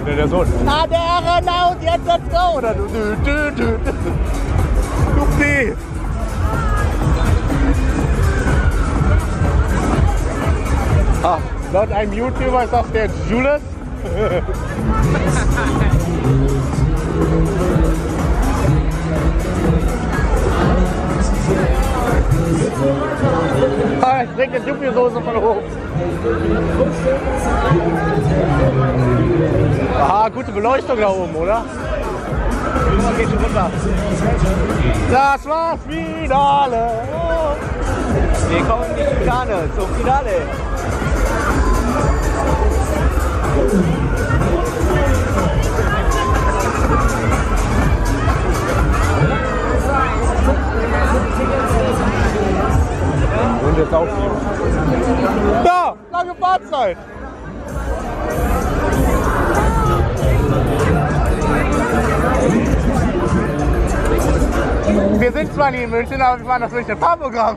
Ja, der Sohn. Ah, der Aeronaut, jetzt let's go! Oder du. Juppie! Ah, laut einem YouTuber ist das der Jules. Ah, ich trinke jetzt Juppie-Soße von oben. Ah, gute Beleuchtung da oben, oder? Geht schon runter. Das war's, Finale. Wir kommen in die Schikane zum Finale. Und jetzt aufnehmen. Da, lange Fahrzeit. Wir sind zwar nicht in München, aber wir fahren das durch das Fahrprogramm.